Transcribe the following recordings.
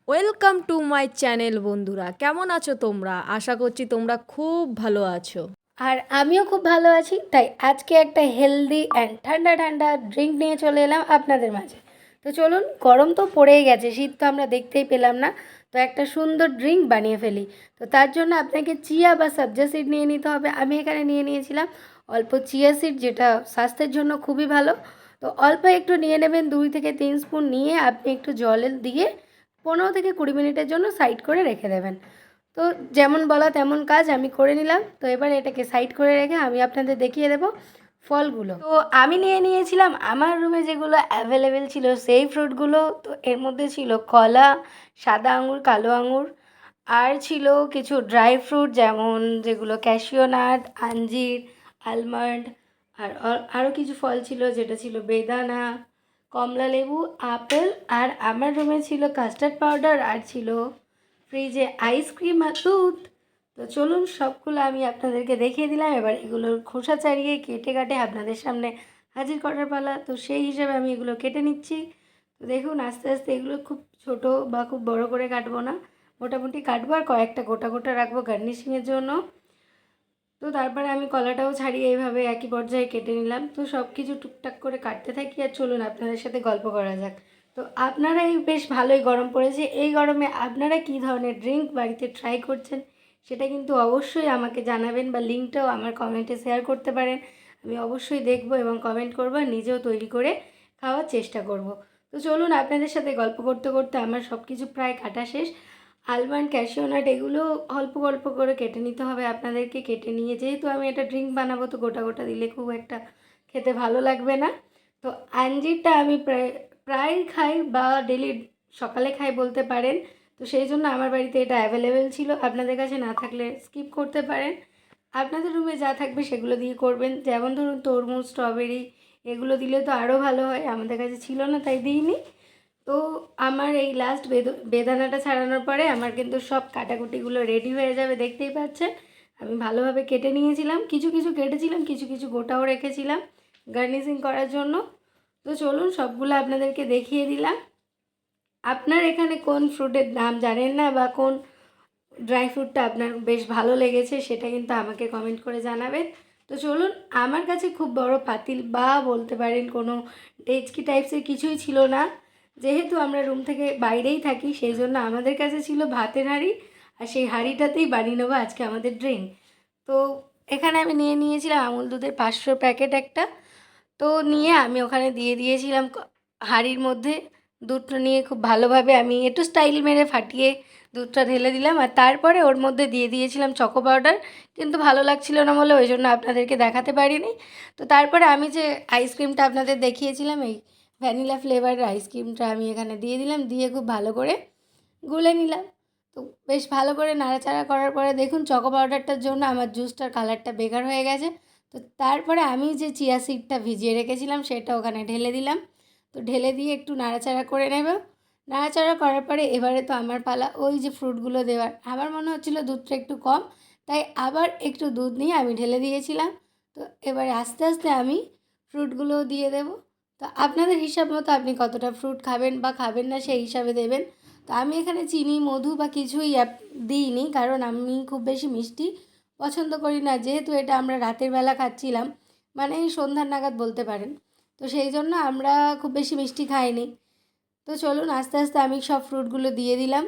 Welcome to my channel বন্ধুরা, কেমন আছো তোমরা? আশা করছি তোমরা খুব ভালো আছো। আর আমিও খুব ভালো আছি। তাই আজকে একটা হেলদি অ্যান্ড ঠান্ডা ঠান্ডা ড্রিঙ্ক নিয়ে চলে এলাম আপনাদের মাঝে। তো চলুন, গরম তো পড়েই গেছে, শীত তো আমরা দেখতেই পেলাম না। তো একটা সুন্দর ড্রিঙ্ক বানিয়ে ফেলি। তো তার জন্য আপনাকে চিয়া বা সবজা সিড নিয়ে নিতে হবে। আমি এখানে নিয়ে নিয়েছিলাম অল্প চিয়া সিড, যেটা স্বাস্থ্যের জন্য খুবই ভালো। তো অল্প একটু নিয়ে নেবেন, 2 থেকে 3 স্পুন নিয়ে আপনি একটু জলে দিয়ে 15 থেকে 20 মিনিটের জন্য সাইড করে রেখে দেবেন। তো যেমন বলা তেমন কাজ আমি করে নিলাম। তো এবার এটাকে সাইড করে রেখে আমি আপনাদের দেখিয়ে দেবো ফলগুলো। তো আমি নিয়ে নিয়েছিলাম আমার রুমে যেগুলো অ্যাভেলেবেল ছিল সেই ফ্রুটগুলো। তো এর মধ্যে ছিল কলা, সাদা আঙুর, কালো আঙুর, আর ছিল কিছু ড্রাই ফ্রুট যেমন যেগুলো ক্যাশিও নাট, আঞ্জির, আলমন্ড, আর আরও কিছু ফল ছিল যেটা ছিল বেদানা, কমলা লেবু, আপেল, আর আমার রুমে ছিল কাস্টার্ড পাউডার, আর ছিল ফ্রিজে আইসক্রিম আর দুধ। তো চলুন, সবগুলো আমি আপনাদেরকে দেখিয়ে দিলাম। এবার এগুলোর খোসা ছাড়িয়ে কেটে কাটে আপনাদের সামনে হাজির করার পালা। তো সেই হিসাবে আমি এগুলো কেটে নিচ্ছি। তো দেখুন, আস্তে আস্তে এগুলো খুব ছোট বা খুব বড় করে কাটবো না, মোটামুটি কাটবো, আর কয়েকটা গোটা গোটা রাখবো গার্নিশিংয়ের জন্য। তো তারপরে আমি কলাটাও ছাড়িয়ে এইভাবে একই পর্যায়ে কেটে নিলাম। তো সব কিছু টুকটাক করে কাটতে থাকি, আর চলুন আপনাদের সাথে গল্প করা যাক। তো আপনারা এই বেশ ভালোই গরম পড়েছে, এই গরমে আপনারা কী ধরনের ড্রিঙ্ক বাড়িতে ট্রাই করছেন সেটা কিন্তু অবশ্যই আমাকে জানাবেন, বা লিঙ্কটাও আমার কমেন্টে শেয়ার করতে পারেন। আমি অবশ্যই দেখব এবং কমেন্ট করব, আর নিজেও তৈরি করে খাওয়ার চেষ্টা করব। তো চলুন, আপনাদের সাথে গল্প করতে করতে আমার সব কিছু প্রায় কাটা শেষ। আলমন্ড, ক্যাশিও নাট এগুলো অল্প অল্প করে কেটে নিতে হবে আপনাদেরকে। কেটে নিয়ে, যেহেতু আমি এটা ড্রিঙ্ক বানাবো, তো গোটা গোটা দিলে খুব একটা খেতে ভালো লাগবে না। তো আঞ্জিরটা আমি প্রায় প্রায় খাই, বা ডেলি সকালে খাই বলতে পারেন। তো সেই জন্য আমার বাড়িতে এটা অ্যাভেলেবেল ছিল। আপনাদের কাছে না থাকলে স্কিপ করতে পারেন। আপনাদের রুমে যা থাকবে সেগুলো দিয়ে করবেন। যেমন ধরুন তরমুজ, স্ট্রবেরি এগুলো দিলে তো আরও ভালো হয়। আমাদের কাছে ছিল না তাই দিইনি। তো আমার এই লাস্ট বেদানাটা ছাড়ানোর পরে আমার কিন্তু সব কাটাকুটিগুলো রেডি হয়ে যাবে, দেখতেই পাচ্ছেন। আমি ভালোভাবে কেটে নিয়েছিলাম, কিছু কিছু কেটেছিলাম, কিছু কিছু গোটাও রেখেছিলাম গার্নিশিং করার জন্য। তো চলুন, সবগুলো আপনাদেরকে দেখিয়ে দিলাম। আপনার এখানে কোন ফ্রুটের নাম জানেন না, বা কোন ড্রাই ফ্রুটটা আপনার বেশ ভালো লেগেছে, সেটা কিন্তু আমাকে কমেন্ট করে জানাবেন। তো চলুন, আমার কাছে খুব বড় পাতিল বা বলতে পারেন কোনো ডেচকি টাইপসের কিছুই ছিল না। যেহেতু আমরা রুম থেকে বাইরেই থাকি, সেই জন্য আমাদের কাছে ছিল ভাতের হাঁড়ি, আর সেই হাঁড়িটাতেই বানিয়ে নেবো আজকে আমাদের ড্রিঙ্ক। তো এখানে আমি নিয়ে নিয়েছিলাম আমুল দুধের 500 প্যাকেট একটা। তো নিয়ে আমি ওখানে দিয়ে দিয়েছিলাম হাঁড়ির মধ্যে দুধটা নিয়ে খুব ভালোভাবে আমি একটু স্টাইল মেরে ফাটিয়ে দুধটা ঢেলে দিলাম, আর তারপরে ওর মধ্যে দিয়ে দিয়েছিলাম চকো পাউডার। কিন্তু ভালো লাগছিল না বলে ওই জন্য আপনাদেরকে দেখাতে পারিনি। তো তারপরে আমি যে আইসক্রিমটা আপনাদের দেখিয়েছিলাম, এই ভ্যানিলা ফ্লেভারের আইসক্রিমটা আমি এখানে দিয়ে দিলাম, দিয়ে খুব ভালো করে গুলে নিলাম। তো বেশ ভালো করে নাড়াচাড়া করার পরে দেখুন, চকো পাউডারটার জন্য আমার জুসটার কালারটা বেকার হয়ে গেছে। তো তারপরে আমি যে চিয়া সিডটা ভিজিয়ে রেখেছিলাম সেটা ওখানে ঢেলে দিলাম। তো ঢেলে দিয়ে একটু নাড়াচাড়া করে নেব। নাড়াচাড়া করার পরে এবারে তো আমার পালা ওই যে ফ্রুটগুলো দেওয়ার। আমার মনে হচ্ছিলো দুধটা একটু কম, তাই আবার একটু দুধ নিয়ে আমি ঢেলে দিয়েছিলাম। তো এবারে আস্তে আস্তে আমি ফ্রুটগুলো দিয়ে দেব। তো আপনাদের হিসাব মতো আপনি কতটা ফ্রুট খাবেন বা খাবেন না সেই হিসাবে দেবেন। তো আমি এখানে চিনি, মধু বা কিছুই দিইনি, কারণ আমি খুব বেশি মিষ্টি পছন্দ করি না। যেহেতু এটা আমরা রাতের বেলা খাচ্ছিলাম, মানে এই সন্ধ্যার নাগাদ বলতে পারেন, তো সেই জন্য আমরা খুব বেশি মিষ্টি খাইনি। তো চলুন, আস্তে আস্তে আমি সব ফ্রুটগুলো দিয়ে দিলাম।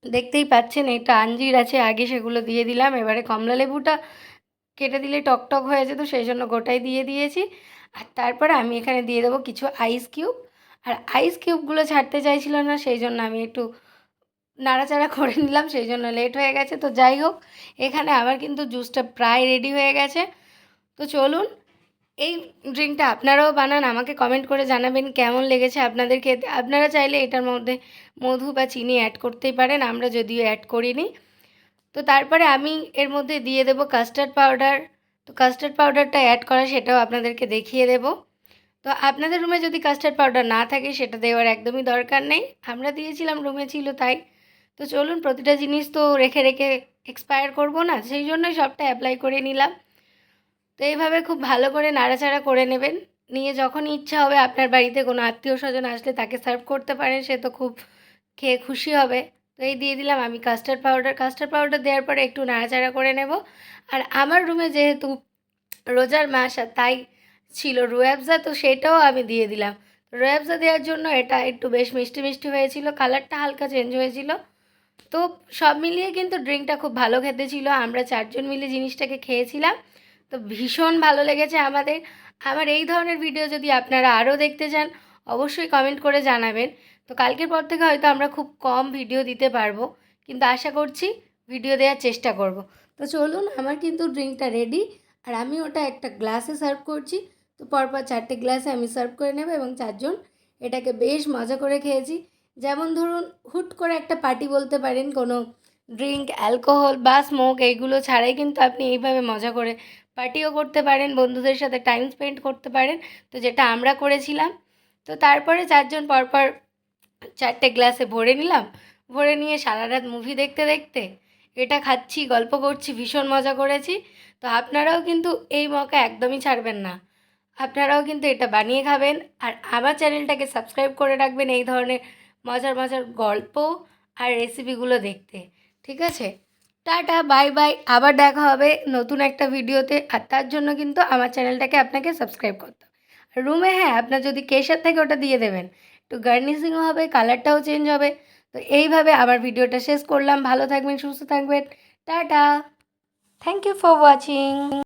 দেখতেই পাচ্ছেন এটা আঞ্জির আছে, আগে সেগুলো দিয়ে দিলাম। এবারে কমলা লেবুটা কেটে দিলে টক টক হয়ে যেত, সেই জন্য গোটাই দিয়ে দিয়েছি। আর তারপরে আমি এখানে দিয়ে দেবো কিছু আইস কিউব। আর আইস কিউবগুলো ছাড়তে চাইছিল না, সেই জন্য আমি একটু নাড়াচাড়া করে নিলাম, সেই জন্য লেট হয়ে গেছে। তো যাই হোক, এখানে আমার কিন্তু জুসটা প্রায় রেডি হয়ে গেছে। তো চলুন, এই ড্রিঙ্কটা আপনারাও বানান, আমাকে কমেন্ট করে জানাবেন কেমন লেগেছে আপনাদের খেতে। আপনারা চাইলে এটার মধ্যে মধু বা চিনি অ্যাড করতেই পারেন, আমরা যদিও অ্যাড করিনি। তো তারপরে আমি এর মধ্যে দিয়ে দেবো কাস্টার্ড পাউডার। তো কাস্টার্ড পাউডারটা অ্যাড করা সেটাও আপনাদেরকে দেখিয়ে দেব। তো আপনাদের রুমে যদি কাস্টার্ড পাউডার না থাকে সেটা দেওয়ার একদমই দরকার নেই, আমরা দিয়েছিলাম, রুমে ছিল তাই। তো চলুন, প্রতিটা জিনিস তো রেখে রেখে এক্সপায়ার করব না, সেই জন্যই সবটা অ্যাপ্লাই করে নিলাম। তো এইভাবে খুব ভালো করে নাড়াচাড়া করে নেবেন। নিয়ে যখন ইচ্ছা হবে আপনার বাড়িতে কোনো আত্মীয় স্বজন আসলে তাকে সার্ভ করতে পারেন, সে তো খুব খেয়ে খুশি হবে। তো এই দিয়ে দিলাম আমি কাস্টার্ড পাউডার দেওয়ার পরে একটু নাড়াচাড়া করে নেব। আর আমার রুমে যেহেতু রোজার মাস আর তাই ছিল রুয়াবজা, তো সেটাও আমি দিয়ে দিলাম। রুয়াবজা দেওয়ার জন্য এটা একটু বেশ মিষ্টি মিষ্টি হয়েছিল, কালারটা হালকা চেঞ্জ হয়েছিল। তো সব মিলিয়ে কিন্তু ড্রিঙ্কটা খুব ভালো খেতে ছিল। আমরা 4 জন মিলে জিনিসটাকে খেয়েছিলাম। তো ভীষণ ভালো লেগেছে আমাদের। আমার এই ধরনের ভিডিও যদি আপনারা আরও দেখতে চান অবশ্যই কমেন্ট করে জানাবেন। তো কালকের পর থেকে হয়তো আমরা খুব কম ভিডিও দিতে পারবো, কিন্তু আশা করছি ভিডিও দেওয়ার চেষ্টা করব। তো চলুন, আমার কিন্তু ড্রিঙ্কটা রেডি। আর আমি ওটা একটা গ্লাসে সার্ভ করছি। তো পরপর 4টে গ্লাসে আমি সার্ভ করে নেব এবং 4 জন এটাকে বেশ মজা করে খেয়েছি। যেমন ধরুন হুট করে একটা পার্টি বলতে পারেন, কোনো ড্রিঙ্ক, অ্যালকোহল বা স্মোক এইগুলো ছাড়াই কিন্তু আপনি এইভাবে মজা করে পার্টিও করতে পারেন, বন্ধুদের সাথে টাইম স্পেন্ড করতে পারেন। তো যেটা আমরা করেছিলাম। তো তারপরে 4 জন পরপর 4টে গ্লাসে ভরে নিলাম। ভরে নিয়ে সারা রাত মুভি দেখতে দেখতে এটা খাচ্ছি, গল্প করছি, ভীষণ মজা করেছি। তো আপনারাও কিন্তু এই মৌকা একদমই ছাড়বেন না। আপনারাও কিন্তু এটা বানিয়ে খাবেন। আর আমার চ্যানেলটাকে সাবস্ক্রাইব করে রাখবেন এই ধরনের মজার মজার গল্প আর রেসিপিগুলো দেখতে। ঠিক আছে? Tata, bye bye. আবার দেখা হবে নতুন একটা ভিডিওতে। আর তার জন্য কিন্তু আমার চ্যানেলটাকে আপনাকে সাবস্ক্রাইব করতে হবে। আর রুমে হ্যাঁ, আপনার যদি কেশর থাকে ওটা দিয়ে দেবেন, একটু গার্নিশিংও হবে, কালারটাও চেঞ্জ হবে। তো এইভাবে আমার ভিডিওটা শেষ করলাম। ভালো থাকবেন, সুস্থ থাকবেন। Tata, thank you for watching.